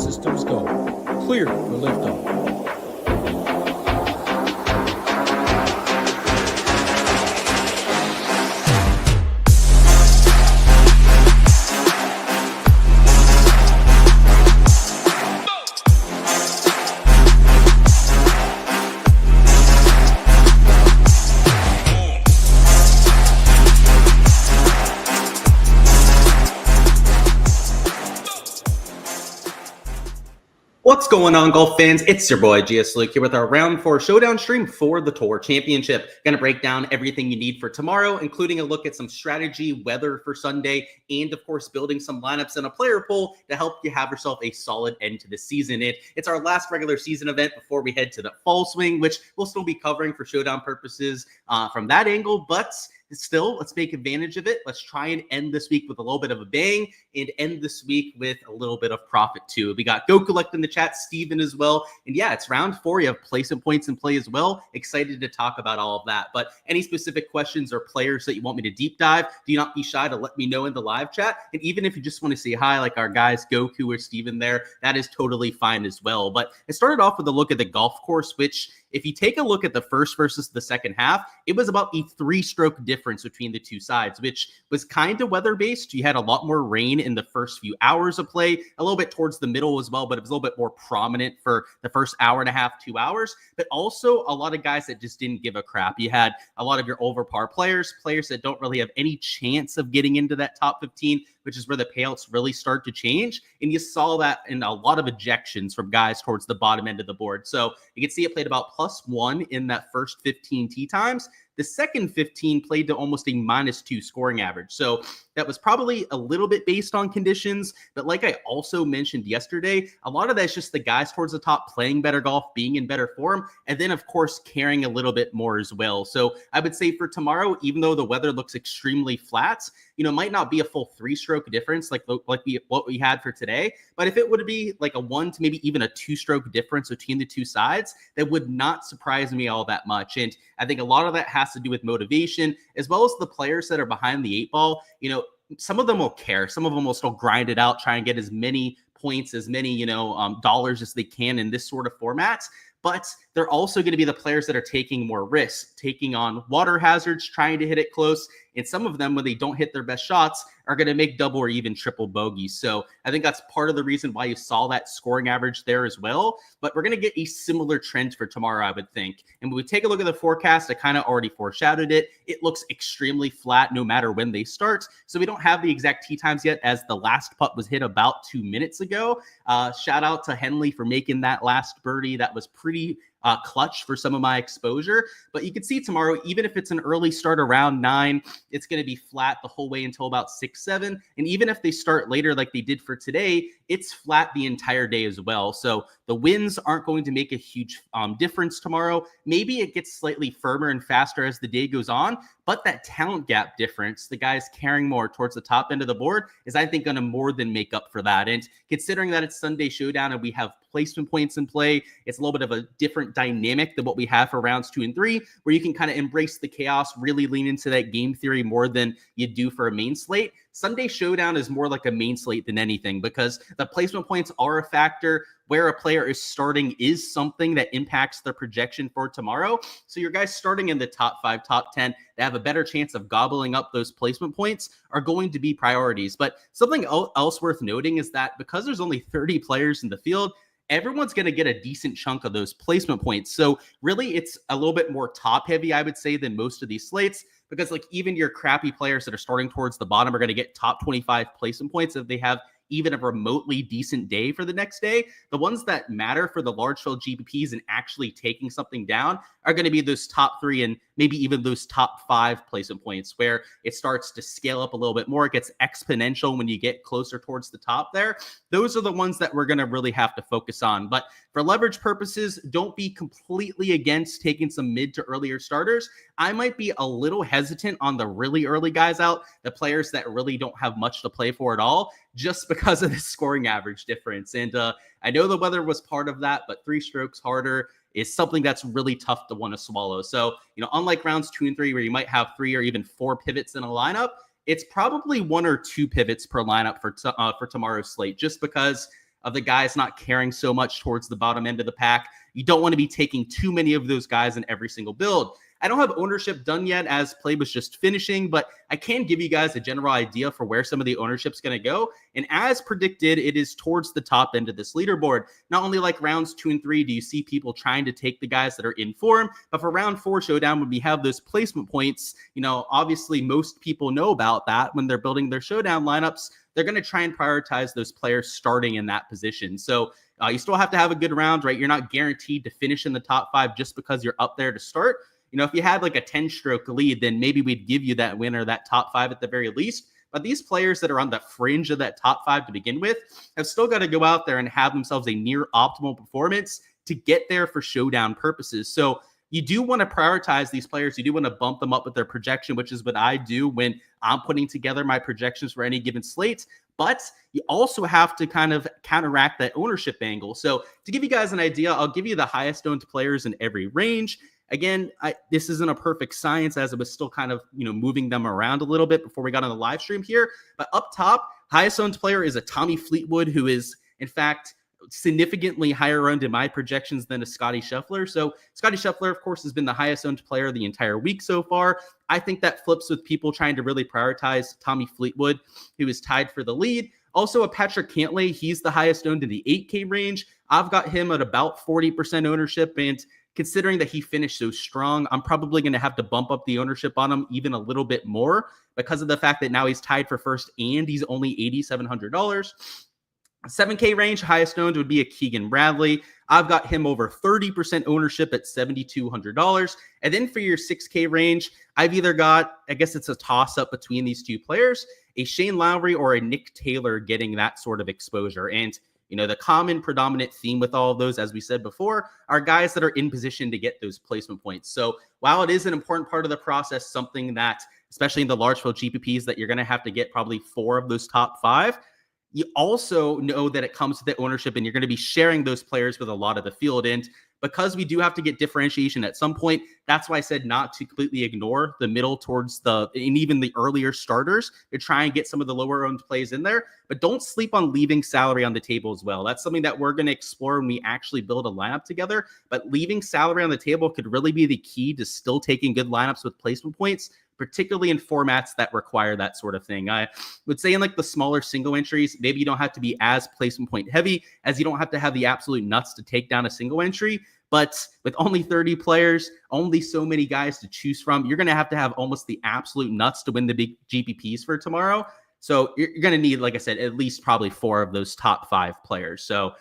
systems go. Clear for liftoff. What's going on, golf fans? It's your boy GS Luke here with our round 4 showdown stream for the Tour Championship. Gonna break down everything you need for tomorrow, including a look at some strategy, weather for Sunday, and of course building some lineups and a player pool to help you have yourself a solid end to the season. It's our last regular season event before we head to the fall swing, which we'll still be covering for showdown purposes from that angle, but still, let's make advantage of it. Let's try and end this week with a little bit of a bang and end this week with a little bit of profit too. We got Go Collect in the chat, Steven as well. And yeah, it's round 4. You have placement points in play as well. Excited to talk about all of that. But any specific questions or players that you want me to deep dive, do not be shy to let me know in the live chat. And even if you just want to say hi, like our guys Goku or Steven there, that is totally fine as well. But it started off with a look at the golf course, which if you take a look at the first versus the second half, it was about a 3-stroke difference between the two sides, which was kind of weather-based. You had a lot more rain in the first few hours of play, a little bit towards the middle as well, but it was a little bit more prominent for the first hour and a half, 2 hours, but also a lot of guys that just didn't give a crap. You had a lot of your over par players that don't really have any chance of getting into that top 15, which is where the payouts really start to change. And you saw that in a lot of ejections from guys towards the bottom end of the board. So you can see it played about +1 in that first 15 tee times. The second 15 played to almost a -2 scoring average. So that was probably a little bit based on conditions. But like I also mentioned yesterday, a lot of that's just the guys towards the top playing better golf, being in better form, and then, of course, caring a little bit more as well. So I would say for tomorrow, even though the weather looks extremely flat, might not be a full 3-stroke difference like what we had for today. But if it would be like a 1 to maybe even a 2-stroke difference between the two sides, that would not surprise me all that much. And I think a lot of that has to do with motivation, as well as the players that are behind the 8 ball. Some of them will care. Some of them will still grind it out, try and get as many points, as many, dollars as they can in this sort of format. But they're also going to be the players that are taking more risks, taking on water hazards, trying to hit it close. And some of them, when they don't hit their best shots, are going to make double or even triple bogeys. So I think that's part of the reason why you saw that scoring average there as well. But we're going to get a similar trend for tomorrow, I would think. And when we take a look at the forecast, I kind of already foreshadowed it. It looks extremely flat no matter when they start. So we don't have the exact tee times yet, as the last putt was hit about 2 minutes ago. Shout out to Henley for making that last birdie. That was pretty clutch for some of my exposure. But you can see tomorrow, even if it's an early start around 9, it's going to be flat the whole way until about 6, 7. And even if they start later like they did for today, it's flat the entire day as well. So the winds aren't going to make a huge difference tomorrow. Maybe it gets slightly firmer and faster as the day goes on, but that talent gap difference, the guys carrying more towards the top end of the board, is I think going to more than make up for that. And considering that it's Sunday Showdown and we have placement points in play, it's a little bit of a different dynamic than what we have for rounds 2 and 3, where you can kind of embrace the chaos, really lean into that game theory more than you do for a main slate. Sunday Showdown is more like a main slate than anything, because the placement points are a factor. Where a player is starting is something that impacts their projection for tomorrow. So your guys starting in the top 5, top 10 that have a better chance of gobbling up those placement points are going to be priorities. But something else worth noting is that because there's only 30 players in the field, everyone's going to get a decent chunk of those placement points. So really, it's a little bit more top heavy, I would say, than most of these slates, because like even your crappy players that are starting towards the bottom are going to get top 25 placement points if they have even a remotely decent day for the next day. The ones that matter for the large field GPPs and actually taking something down are going to be those top 3 and maybe even those top 5 placement points, where it starts to scale up a little bit more. It gets exponential when you get closer towards the top there. Those are the ones that we're going to really have to focus on. But for leverage purposes, don't be completely against taking some mid to earlier starters. I might be a little hesitant on the really early guys out, the players that really don't have much to play for at all, just because of the scoring average difference. And I know the weather was part of that, but 3 strokes harder is something that's really tough to want to swallow. So, unlike rounds 2 and 3, where you might have 3 or even 4 pivots in a lineup, it's probably 1 or 2 pivots per lineup for tomorrow's slate, just because of the guys not caring so much towards the bottom end of the pack. You don't want to be taking too many of those guys in every single build. I don't have ownership done yet as play was just finishing, but I can give you guys a general idea for where some of the ownership's going to go. And as predicted, it is towards the top end of this leaderboard. Not only like rounds 2 and 3 do you see people trying to take the guys that are in form, but for round 4 showdown, when we have those placement points, obviously most people know about that when they're building their showdown lineups. They're going to try and prioritize those players starting in that position. So you still have to have a good round, right? You're not guaranteed to finish in the top 5 just because you're up there to start. If you had like a 10-stroke lead, then maybe we'd give you that winner, that top 5 at the very least. But these players that are on the fringe of that top 5 to begin with have still got to go out there and have themselves a near optimal performance to get there for showdown purposes. So you do want to prioritize these players. You do want to bump them up with their projection, which is what I do when I'm putting together my projections for any given slate. But you also have to kind of counteract that ownership angle. So to give you guys an idea, I'll give you the highest owned players in every range. Again, this isn't a perfect science as it was still kind of, moving them around a little bit before we got on the live stream here. But up top, highest owned player is a Tommy Fleetwood, who is, in fact, significantly higher owned in my projections than a Scotty Scheffler. So Scotty Scheffler, of course, has been the highest owned player the entire week so far. I think that flips with people trying to really prioritize Tommy Fleetwood, who is tied for the lead. Also, a Patrick Cantlay, he's the highest owned in the 8K range. I've got him at about 40% ownership, and considering that he finished so strong, I'm probably going to have to bump up the ownership on him even a little bit more because of the fact that now he's tied for first and he's only $8,700. 7K range, highest owned would be a Keegan Bradley. I've got him over 30% ownership at $7,200. And then for your 6K range, I've either got, I guess it's a toss-up between these two players, a Shane Lowry or a Nick Taylor getting that sort of exposure. And the common predominant theme with all of those, as we said before, are guys that are in position to get those placement points. So while it is an important part of the process, something that, especially in the large field GPPs, that you're going to have to get probably 4 of those top 5, you also know that it comes to the ownership and you're going to be sharing those players with a lot of the field. And because we do have to get differentiation at some point, that's why I said not to completely ignore the middle towards and even the earlier starters to try and get some of the lower owned plays in there. But don't sleep on leaving salary on the table as well. That's something that we're going to explore when we actually build a lineup together. But leaving salary on the table could really be the key to still taking good lineups with placement points, particularly in formats that require that sort of thing. I would say in like the smaller single entries, maybe you don't have to be as placement point heavy, as you don't have to have the absolute nuts to take down a single entry. But with only 30 players, only so many guys to choose from, you're going to have almost the absolute nuts to win the big GPPs for tomorrow. So you're going to need, like I said, at least probably 4 of those top 5 players. So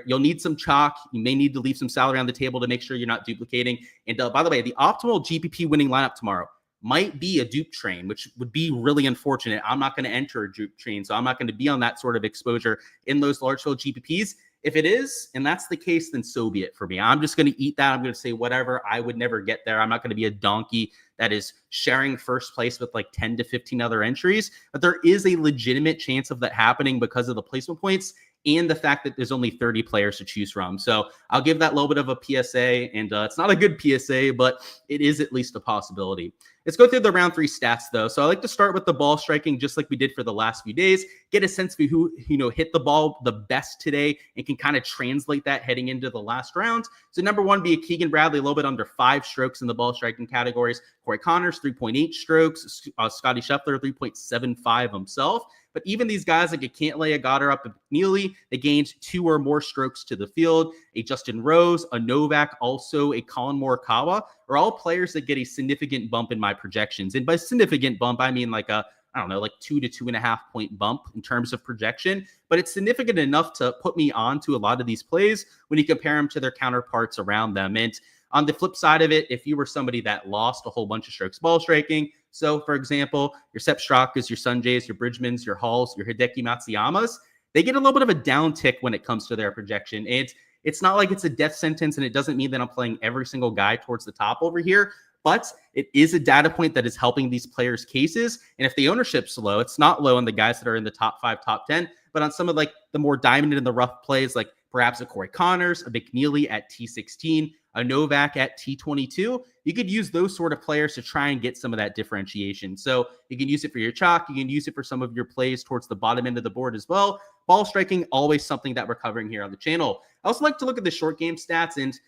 you'll need some chalk. You may need to leave some salary on the table to make sure you're not duplicating. And by the way, the optimal GPP winning lineup tomorrow might be a dupe train, which would be really unfortunate. I'm not going to enter a dupe train, so I'm not going to be on that sort of exposure in those large field GPPs. If it is, and that's the case, then so be it for me. I'm just going to eat that. I'm going to say whatever. I would never get there. I'm not going to be a donkey that is sharing first place with like 10 to 15 other entries. But there is a legitimate chance of that happening because of the placement points and the fact that there's only 30 players to choose from. So I'll give that little bit of a PSA, and it's not a good PSA, but it is at least a possibility. Let's go through the round 3 stats, though. So I like to start with the ball striking, just like we did for the last few days, get a sense of who, hit the ball the best today and can kind of translate that heading into the last round. So number 1 be a Keegan Bradley, a little bit under 5 strokes in the ball striking categories. Corey Connors, 3.8 strokes. Scotty Scheffler, 3.75 himself. But even these guys like a Cantlay, a Goddard, up McNeely, they gained 2 or more strokes to the field. A Justin Rose, a Novak, also a Colin Morikawa are all players that get a significant bump in my projections. And by significant bump, I mean like 2 to 2.5 point bump in terms of projection. But it's significant enough to put me on to a lot of these plays when you compare them to their counterparts around them. And on the flip side of it, if you were somebody that lost a whole bunch of strokes ball striking, so for example, your Sepp Straka's, your Sunjays, your Bridgmans, your Halls, your Hideki Matsuyamas, they get a little bit of a downtick when it comes to their projection. And it's not like it's a death sentence, and it doesn't mean that I'm playing every single guy towards the top over here, but it is a data point that is helping these players' cases. And if the ownership's low, it's not low on the guys that are in the top 5, top 10, but on some of like the more diamond in the rough plays, like perhaps a Corey Connors, a McNeely at T16, a Novak at T22. You could use those sort of players to try and get some of that differentiation. So you can use it for your chalk. You can use it for some of your plays towards the bottom end of the board as well. Ball striking, always something that we're covering here on the channel. I also like to look at the short game stats, and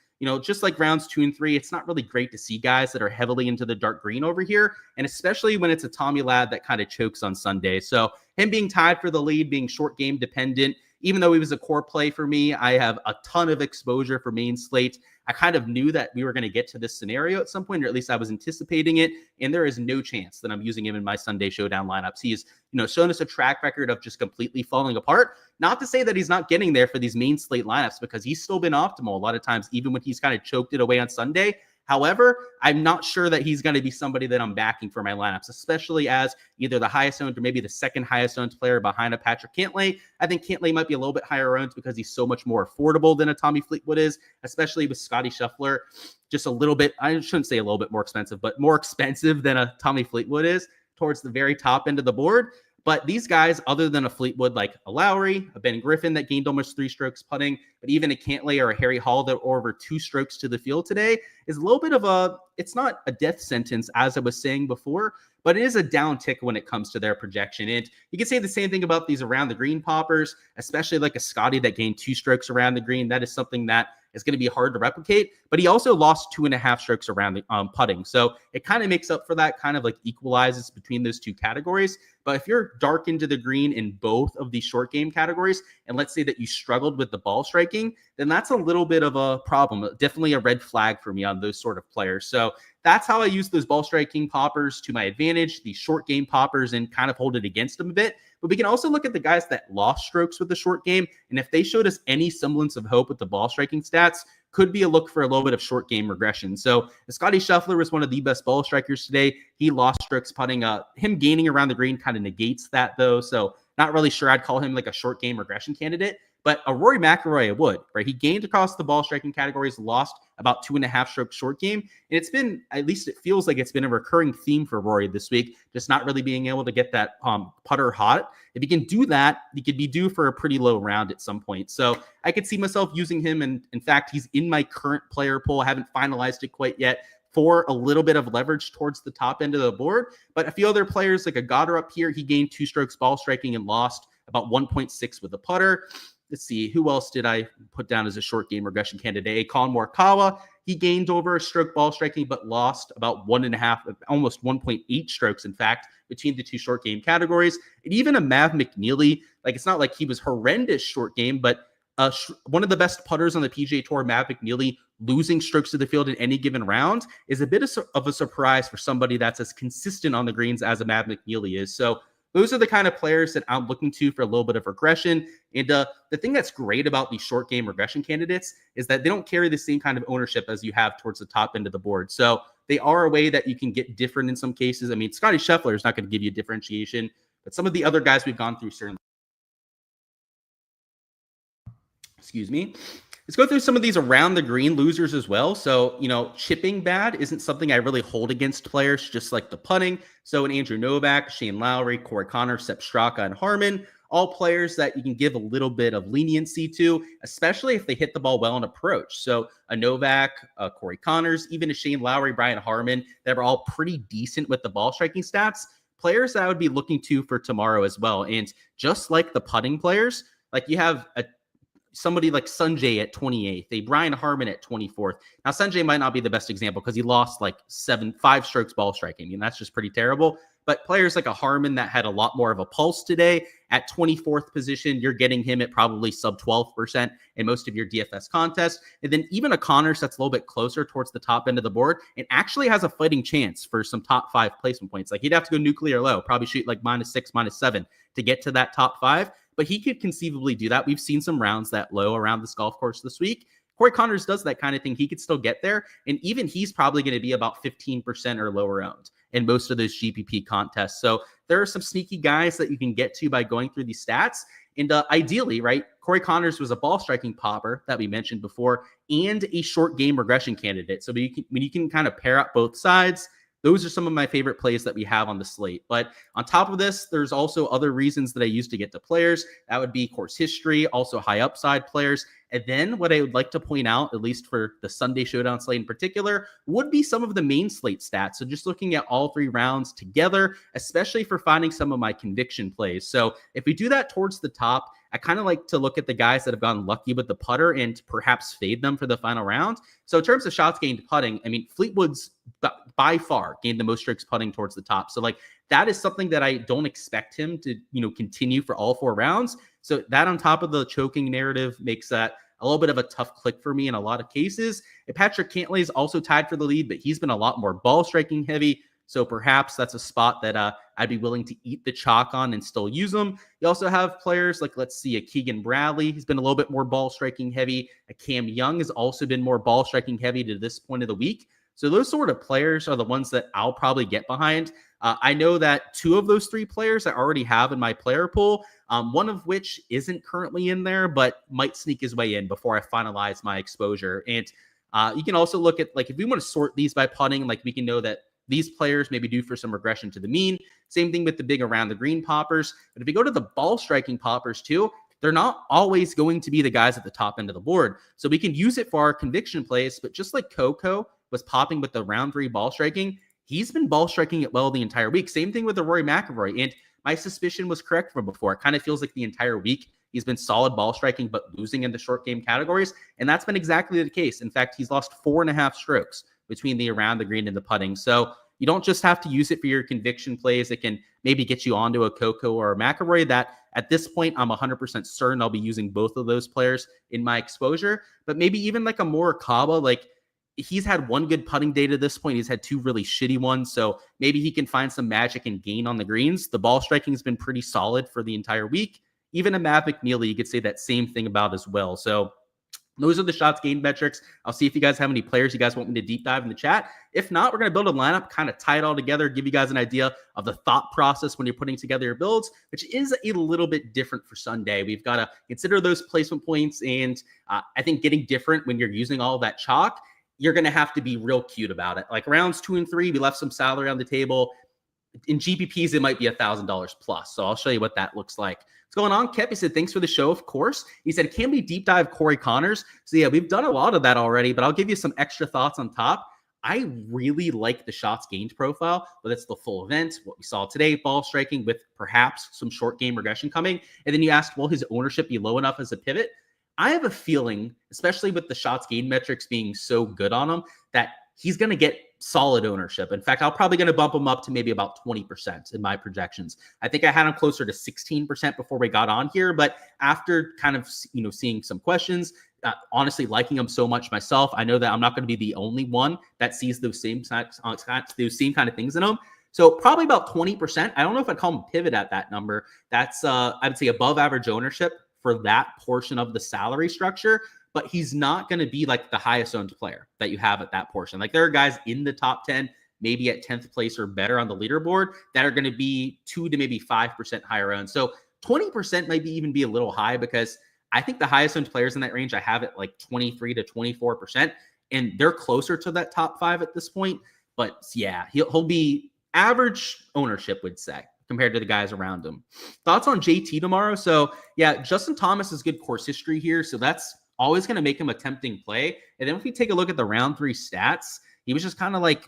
just like rounds 2 and 3, it's not really great to see guys that are heavily into the dark green over here, and especially when it's a Tommy Ladd that kind of chokes on Sunday. So him being tied for the lead, being short game dependent, even though he was a core play for me, I have a ton of exposure for main slate. I kind of knew that we were going to get to this scenario at some point, or at least I was anticipating it, and there is no chance that I'm using him in my Sunday showdown lineups. He's, shown us a track record of just completely falling apart. Not to say that he's not getting there for these main slate lineups, because he's still been optimal a lot of times, even when he's kind of choked it away on Sunday. However, I'm not sure that he's going to be somebody that I'm backing for my lineups, especially as either the highest owned or maybe the second highest owned player behind a Patrick Cantlay. I think Cantlay might be a little bit higher owned because he's so much more affordable than a Tommy Fleetwood is, especially with Scotty Scheffler. Just a little bit, I shouldn't say a little bit more expensive, but more expensive than a Tommy Fleetwood is towards the very top end of the board. But these guys, other than a Fleetwood like a Lowry, a Ben Griffin that gained almost 3 strokes putting, but even a Cantlay or a Harry Hall that were over 2 strokes to the field today, is a little bit of it's not a death sentence as I was saying before, but it is a down tick when it comes to their projection. And you can say the same thing about these around the green poppers, especially like a Scotty that gained 2 strokes around the green. That is something that is going to be hard to replicate, but he also lost 2.5 strokes around the putting. So it kind of makes up for that, kind of like equalizes between those two categories. But if you're dark into the green in both of these short game categories, and let's say that you struggled with the ball striking, then that's a little bit of a problem. Definitely a red flag for me on those sort of players. So that's how I use those ball striking poppers to my advantage, these short game poppers, and kind of hold it against them a bit. But we can also look at the guys that lost strokes with the short game. And if they showed us any semblance of hope with the ball striking stats, could be a look for a little bit of short game regression. So Scotty Scheffler was one of the best ball strikers today. He lost strokes putting. Him gaining around the green kind of negates that though. So not really sure I'd call him like a short game regression candidate. But a Rory McIlroy, I would, right? He gained across the ball striking categories, lost about 2.5 strokes short game. And it's been, at least it feels like it's been a recurring theme for Rory this week, just not really being able to get that putter hot. If he can do that, he could be due for a pretty low round at some point. So I could see myself using him. And in fact, he's in my current player pool. I haven't finalized it quite yet, for a little bit of leverage towards the top end of the board. But a few other players, like a Goddard up here, he gained 2 strokes ball striking and lost about 1.6 with the putter. Let's see, who else did I put down as a short game regression candidate? Colin Morikawa, he gained over a stroke ball striking, but lost about 1.5, almost 1.8 strokes, in fact, between the 2 short game categories. And even a Mav McNeely, like it's not like he was horrendous short game, but one of the best putters on the PGA Tour, Mav McNeely, losing strokes to the field in any given round is a bit of a surprise for somebody that's as consistent on the greens as a Mav McNeely is. So those are the kind of players that I'm looking to for a little bit of regression. And the thing that's great about these short game regression candidates is that they don't carry the same kind of ownership as you have towards the top end of the board. So they are a way that you can get different in some cases. I mean, Scotty Scheffler is not going to give you differentiation, but some of the other guys we've gone through certainly. Excuse me. Let's go through some of these around the green losers as well. So, chipping bad isn't something I really hold against players, just like the putting. So an Andrew Novak, Shane Lowry, Corey Connor, Sepp Straka, and Harman, all players that you can give a little bit of leniency to, especially if they hit the ball well on approach. So a Novak, Corey Connors, even a Shane Lowry, Brian Harman, they were all pretty decent with the ball striking stats. Players that I would be looking to for tomorrow as well. And just like the putting players, like you have somebody like Sanjay at 28th, a Brian Harman at 24th. Now, Sanjay might not be the best example because he lost like 5 strokes ball striking, and that's just pretty terrible. But players like a Harman that had a lot more of a pulse today at 24th position, you're getting him at probably sub 12% in most of your DFS contests. And then even a Connors that's a little bit closer towards the top end of the board and actually has a fighting chance for some top 5 placement points. Like he'd have to go nuclear low, probably shoot like -6, -7 to get to that top 5. But he could conceivably do that. We've seen some rounds that low around this golf course this week. Corey Connors does that kind of thing. He could still get there. And even he's probably going to be about 15% or lower owned in most of those GPP contests. So there are some sneaky guys that you can get to by going through these stats. And ideally, right, Corey Connors was a ball striking popper that we mentioned before and a short game regression candidate. So you can kind of pair up both sides. those are some of my favorite plays that we have on the slate. But on top of this, there's also other reasons that I use to get to players. That would be course history, also high upside players. And then what I would like to point out, at least for the Sunday Showdown slate in particular, would be some of the main slate stats. So just looking at all 3 rounds together, especially for finding some of my conviction plays. So if we do that towards the top, I kind of like to look at the guys that have gotten lucky with the putter and perhaps fade them for the final round. So in terms of shots gained putting, I mean, Fleetwood's by far gained the most strokes putting towards the top. So like that is something that I don't expect him to, continue for all 4 rounds. So that on top of the choking narrative makes that a little bit of a tough click for me in a lot of cases. And Patrick Cantlay is also tied for the lead, but he's been a lot more ball striking heavy. So perhaps that's a spot that I'd be willing to eat the chalk on and still use them. You also have players like, let's see, a Keegan Bradley. He's been a little bit more ball striking heavy. A Cam Young has also been more ball striking heavy to this point of the week. So those sort of players are the ones that I'll probably get behind. I know that 2 of those 3 players I already have in my player pool, one of which isn't currently in there, but might sneak his way in before I finalize my exposure. And you can also look at, like, if we want to sort these by putting, like we can know that these players maybe due for some regression to the mean. Same thing with the big around the green poppers. But if you go to the ball striking poppers too, they're not always going to be the guys at the top end of the board. So we can use it for our conviction plays, but just like Coco was popping with the round 3 ball striking, he's been ball striking it well the entire week. Same thing with the Rory McIlroy. And my suspicion was correct from before. It kind of feels like the entire week he's been solid ball striking, but losing in the short game categories. And that's been exactly the case. In fact, he's lost 4.5 strokes between the around the green and the putting. So you don't just have to use it for your conviction plays. It can maybe get you onto a Coco or a McIlroy. That at this point, I'm 100% certain I'll be using both of those players in my exposure. But maybe even like a Morikawa, like he's had 1 good putting day to this point. He's had 2 really shitty ones. So maybe he can find some magic and gain on the greens. The ball striking has been pretty solid for the entire week. Even a Matt McNeely, you could say that same thing about as well. So those are the shots gained metrics. I'll see if you guys have any players you guys want me to deep dive in the chat. If not, we're going to build a lineup, kind of tie it all together, give you guys an idea of the thought process when you're putting together your builds, which is a little bit different for Sunday. We've got to consider those placement points. And I think getting different when you're using all of that chalk, you're going to have to be real cute about it. Like rounds 2 and 3, we left some salary on the table. In GPPs, it might be $1,000 plus. So I'll show you what that looks like. What's going on, Kep? He said, thanks for the show, of course. He said, can we deep dive Corey Connors? So yeah, we've done a lot of that already, but I'll give you some extra thoughts on top. I really like the shots gained profile, but it's the full event, what we saw today, ball striking with perhaps some short game regression coming. And then you asked, will his ownership be low enough as a pivot? I have a feeling, especially with the shots gained metrics being so good on him, that he's going to get solid ownership. In fact, I'm probably going to bump him up to maybe about 20% in my projections. I think I had him closer to 16% before we got on here, but after kind of, seeing some questions, honestly liking him so much myself, I know that I'm not going to be the only one that sees those same kind of things in him. So probably about 20%. I don't know if I'd call him pivot at that number. That's, I would say above average ownership for that portion of the salary structure. But he's not going to be like the highest owned player that you have at that portion. Like there are guys in the top 10, maybe at 10th place or better on the leaderboard that are going to be 2 to maybe 5% higher owned. So 20% might even be a little high because I think the highest owned players in that range, I have it like 23 to 24%, and they're closer to that top 5 at this point. But yeah, he'll be average ownership, would say, compared to the guys around him. Thoughts on JT tomorrow? So yeah, Justin Thomas has good course history here. So that's always going to make him a tempting play. And then if we take a look at the round 3 stats, he was just kind of like,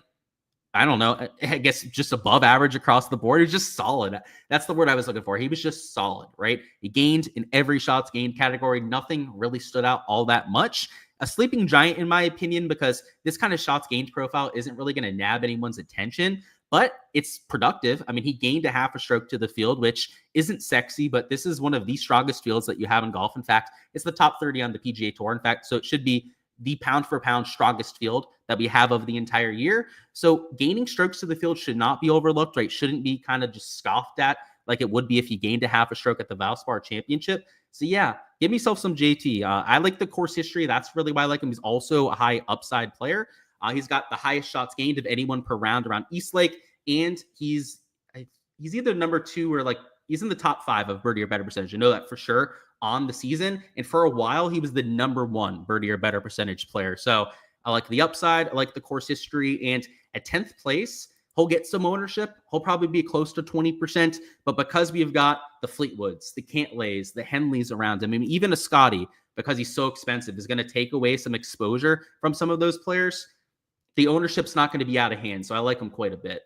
I don't know, I guess just above average across the board. He was just solid. That's the word I was looking for. He was just solid, right? He gained in every shots gained category. Nothing really stood out all that much. A sleeping giant, in my opinion, because this kind of shots gained profile isn't really going to nab anyone's attention, but it's productive. I mean, he gained a half a stroke to the field, which isn't sexy, but this is one of the strongest fields that you have in golf. In fact, it's the top 30 on the PGA Tour. In fact, so it should be the pound for pound strongest field that we have of the entire year. So gaining strokes to the field should not be overlooked, right? Shouldn't be kind of just scoffed at like it would be if you gained a half a stroke at the Valspar Championship. So yeah, give yourself some JT. I like the course history. That's really why I like him. He's also a high upside player. He's got the highest shots gained of anyone per round around Eastlake, and he's either number 2 or like he's in the top 5 of birdie or better percentage. I know that for sure on the season, and for a while he was the number 1 birdie or better percentage player. So I like the upside, I like the course history, and at 10th place, He'll get some ownership. He'll probably be close to 20%. But because we've got the Fleetwoods, the Cantlays, the Henleys around him, I mean, even a Scotty, because he's so expensive, is going to take away some exposure from some of those players. The ownership's not going to be out of hand. So I like him quite a bit.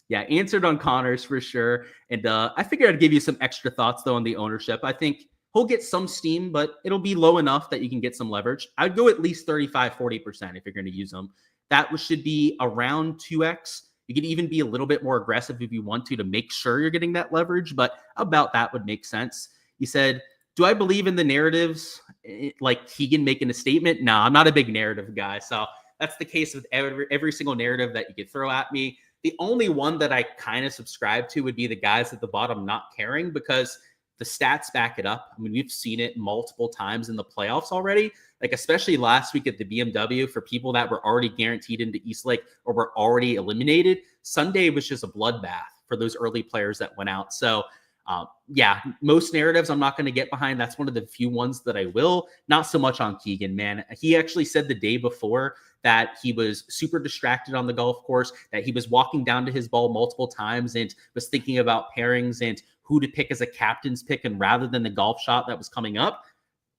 Yeah, answered on Connors for sure. And I figured I'd give you some extra thoughts, though, on the ownership. I think he'll get some steam, but it'll be low enough that you can get some leverage. I'd go at least 35, 40% if you're going to use them. That should be around 2x. You can even be a little bit more aggressive if you want to make sure you're getting that leverage, but about that would make sense. You said, do I believe in the narratives like Keegan making a statement? No, I'm not a big narrative guy. So that's the case with every single narrative that you could throw at me. The only one that I kind of subscribe to would be the guys at the bottom not caring, because the stats back it up. I mean, we've seen it multiple times in the playoffs already, like especially last week at the BMW for people that were already guaranteed into Eastlake or were already eliminated. Sunday was just a bloodbath for those early players that went out. So yeah, most narratives I'm not going to get behind. That's one of the few ones that I will. Not so much on Keegan, man. He actually said the day before that he was super distracted on the golf course, that he was walking down to his ball multiple times and was thinking about pairings and who to pick as a captain's pick, and rather than the golf shot that was coming up.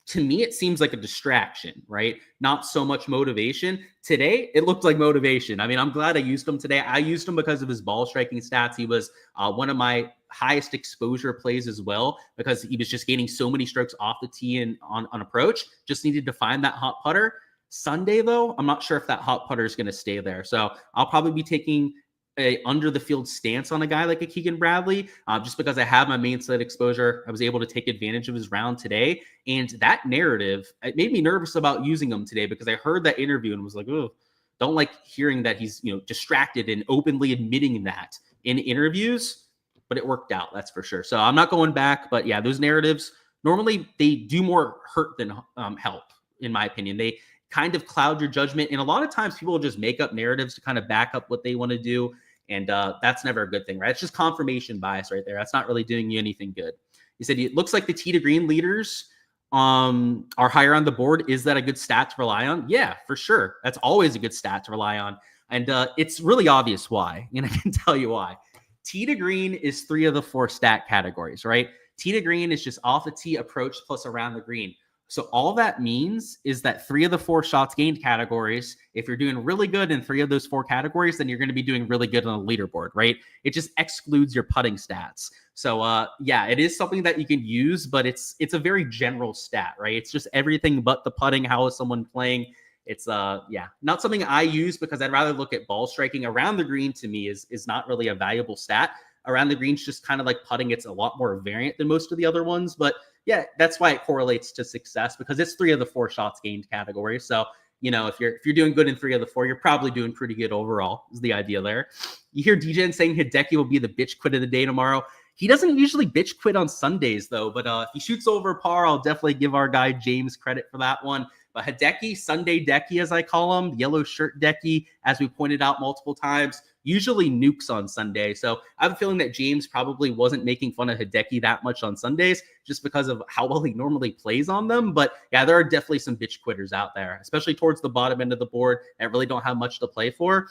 To me, it seems like a distraction, right? Not so much motivation. Today, it looked like motivation. I mean, I'm glad I used him today. I used him because of his ball striking stats. He was one of my highest exposure plays as well, because he was just gaining so many strokes off the tee and on approach. Just needed to find that hot putter. Sunday, though, I'm not sure if that hot putter is going to stay there. So I'll probably be taking a under the field stance on a guy like a Keegan Bradley, just because I have my main slate exposure. I was able to take advantage of his round today. And that narrative, it made me nervous about using him today, because I heard that interview and was like, oh, don't like hearing that he's, distracted and openly admitting that in interviews, but it worked out. That's for sure. So I'm not going back, but yeah, those narratives, normally they do more hurt than help, in my opinion. They kind of cloud your judgment. And a lot of times people will just make up narratives to kind of back up what they want to do. And that's never a good thing, right? It's just confirmation bias right there. That's not really doing you anything good. He said, it looks like the tee to green leaders are higher on the board. Is that a good stat to rely on? Yeah, for sure. That's always a good stat to rely on. And it's really obvious why. And I can tell you why. Tee to green is 3 of the 4 stat categories, right? Tee to green is just off the tee, approach, plus around the green. So all that means is that 3 of the 4 shots gained categories, if you're doing really good in 3 of those 4 categories, then you're going to be doing really good on the leaderboard, right? It just excludes your putting stats. So yeah, it is something that you can use, but it's a very general stat, right? It's just everything but the putting. How is someone playing? It's yeah, not something I use, because I'd rather look at ball striking. Around the green to me is not really a valuable stat. Around the green's just kind of like putting. It's a lot more variant than most of the other ones, but yeah, that's why it correlates to success, because it's 3 of the 4 shots gained categories. So, if you're doing good in 3 of the 4, you're probably doing pretty good overall, is the idea there. You hear DJ saying Hideki will be the bitch quit of the day tomorrow. He doesn't usually bitch quit on Sundays, though, but if he shoots over par, I'll definitely give our guy James credit for that one. But Hideki, Sunday Decky, as I call him, yellow shirt Decky, as we pointed out multiple times, usually nukes on Sunday. So I have a feeling that James probably wasn't making fun of Hideki that much on Sundays, just because of how well he normally plays on them. But yeah, there are definitely some bitch quitters out there, especially towards the bottom end of the board that really don't have much to play for.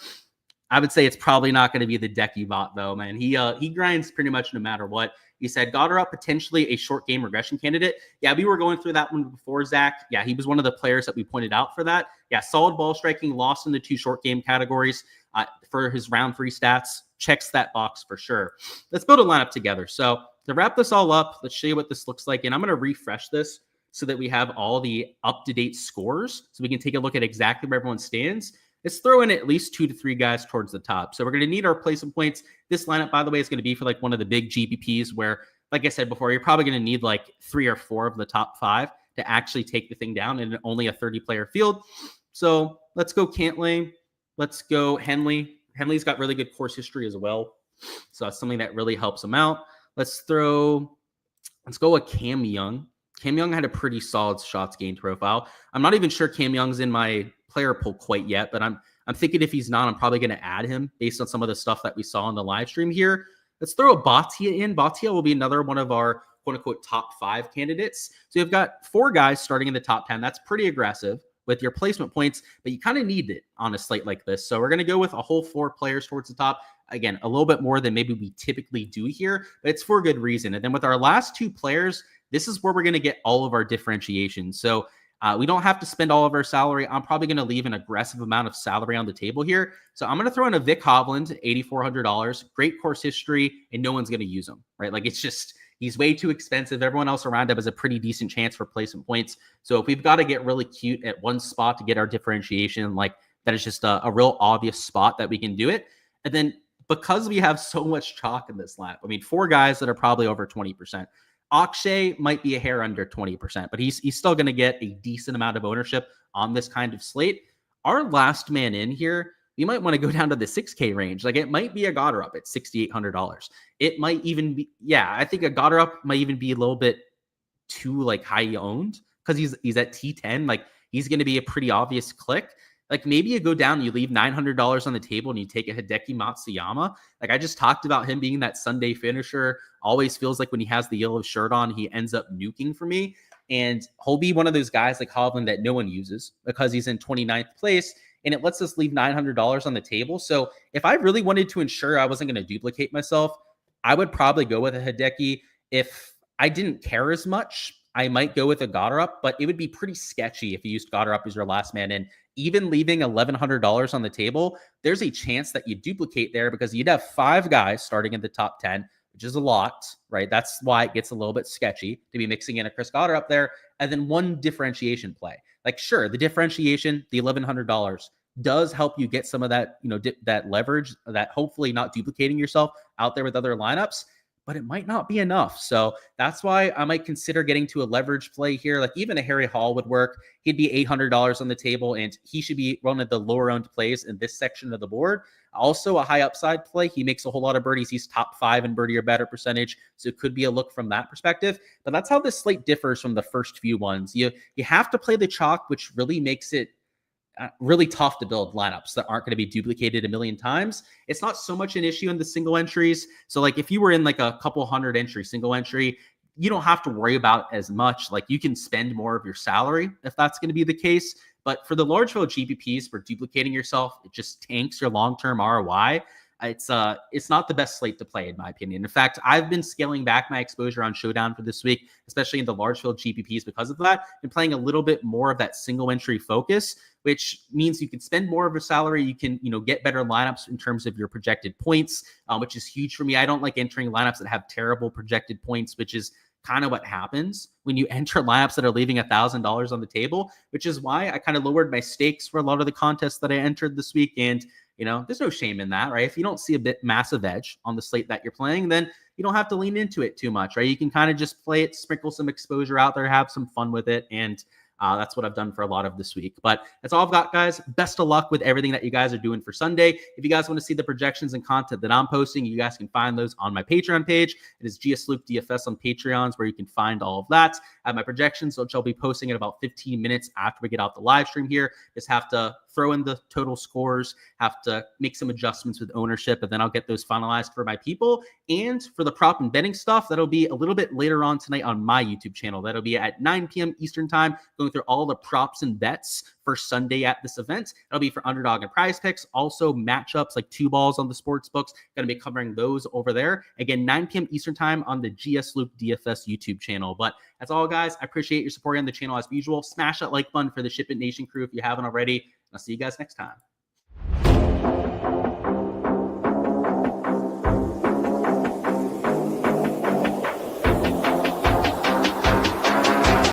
I would say it's probably not going to be the Decky bot, though, man. He grinds pretty much no matter what. He said Goddard potentially a short game regression candidate. Yeah, we were going through that one before, Zach. Yeah, he was one of the players that we pointed out for that. Yeah, solid ball striking, lost in the 2 short game categories for his round 3 stats. Checks that box for sure. Let's build a lineup together. So to wrap this all up, let's show you what this looks like. And I'm going to refresh this so that we have all the up-to-date scores, so we can take a look at exactly where everyone stands. Let's throw in at least 2 to 3 guys towards the top. So we're going to need our placement points. This lineup, by the way, is going to be for like one of the big GPPs where, like I said before, you're probably going to need like 3 or 4 of the top 5 to actually take the thing down in only a 30-player field. So let's go Cantlay. Let's go Henley. Henley's got really good course history as well. So that's something that really helps him out. Let's go with Cam Young. Cam Young had a pretty solid shots gained profile. I'm not even sure Cam Young's in my player pool quite yet, but I'm thinking if he's not, I'm probably going to add him based on some of the stuff that we saw in the live stream here. Let's throw a Bhatia in. Bhatia will be another one of our quote unquote top 5 candidates. So you've got 4 guys starting in the top 10. That's pretty aggressive. with your placement points, but you kind of need it on a slate like this. So we're going to go with a whole 4 players towards the top. Again, a little bit more than maybe we typically do here, but it's for good reason. And then with our last 2 players, this is where we're going to get all of our differentiation. So we don't have to spend all of our salary. I'm probably going to leave an aggressive amount of salary on the table here. So I'm going to throw in a Vic Hovland, $8,400, great course history, and no one's going to use him, right? Like it's just, he's way too expensive. Everyone else around him has a pretty decent chance for placement points. So if we've got to get really cute at one spot to get our differentiation, like that is just a real obvious spot that we can do it. And then because we have so much chalk in this lap, I mean, 4 guys that are probably over 20%. Akshay might be a hair under 20%, but he's still going to get a decent amount of ownership on this kind of slate. Our last man in here, we might want to go down to the 6K range. Like it might be a Goddard at $6,800. It might even be, I think a Goddard might even be a little bit too like high owned because he's at T10. Like he's going to be a pretty obvious click. Like maybe you go down, you leave $900 on the table and you take a Hideki Matsuyama. Like I just talked about him being that Sunday finisher. Always feels like when he has the yellow shirt on, he ends up nuking for me. And he'll be one of those guys like Hovland that no one uses because he's in 29th place. And it lets us leave $900 on the table. So if I really wanted to ensure I wasn't going to duplicate myself, I would probably go with a Hideki. If I didn't care as much, I might go with a Goddard, but it would be pretty sketchy if you used Goddard as your last man in. Even leaving $1,100 on the table, there's a chance that you duplicate there because you'd have 5 guys starting in the top 10, which is a lot, right? That's why it gets a little bit sketchy to be mixing in a Chris Goddard up there, and then 1 differentiation play. Like, sure, the differentiation, the $1,100, does help you get some of that, that leverage, that hopefully not duplicating yourself out there with other lineups, but it might not be enough. So that's why I might consider getting to a leverage play here. Like even a Harry Hall would work. He'd be $800 on the table, and he should be one of the lower owned plays in this section of the board. Also a high upside play. He makes a whole lot of birdies. He's top 5 in birdie or better percentage. So it could be a look from that perspective. But that's how this slate differs from the first few ones. You have to play the chalk, which really makes it really tough to build lineups that aren't going to be duplicated a million times. It's not so much an issue in the single entries. So like if you were in like a couple hundred entry single entry, you don't have to worry about as much. Like you can spend more of your salary if that's going to be the case. But for the large field GPPs, for duplicating yourself, it just tanks your long-term ROI. It's not the best slate to play, in my opinion. In fact, I've been scaling back my exposure on Showdown for this week, especially in the large field GPPs because of that, and playing a little bit more of that single entry focus, which means you can spend more of your salary. You can, get better lineups in terms of your projected points, which is huge for me. I don't like entering lineups that have terrible projected points, which is kind of what happens when you enter lineups that are leaving $1,000 on the table, which is why I kind of lowered my stakes for a lot of the contests that I entered this week. And there's no shame in that, right? If you don't see a bit massive edge on the slate that you're playing, then you don't have to lean into it too much, right? You can kind of just play it, sprinkle some exposure out there, have some fun with it. And that's what I've done for a lot of this week. But that's all I've got, guys. Best of luck with everything that you guys are doing for Sunday. If you guys want to see the projections and content that I'm posting, you guys can find those on my Patreon page. It is GSLukeDFS on Patreons, where you can find all of that. I have my projections, which I'll be posting in about 15 minutes after we get out the live stream here. Just have to throw in the total scores, have to make some adjustments with ownership, and then I'll get those finalized for my people. And for the prop and betting stuff, that'll be a little bit later on tonight on my YouTube channel. That'll be at 9 p.m. Eastern time, going through all the props and bets for Sunday at this event. It'll be for underdog and prize picks, also matchups like 2 balls on the sports books. Going to be covering those over there. Again, 9 p.m. Eastern time on the GSLukeDFS YouTube channel. But that's all, guys. I appreciate your support on the channel as usual. Smash that like button for the SHIPIT Nation crew if you haven't already. I'll see you guys next time.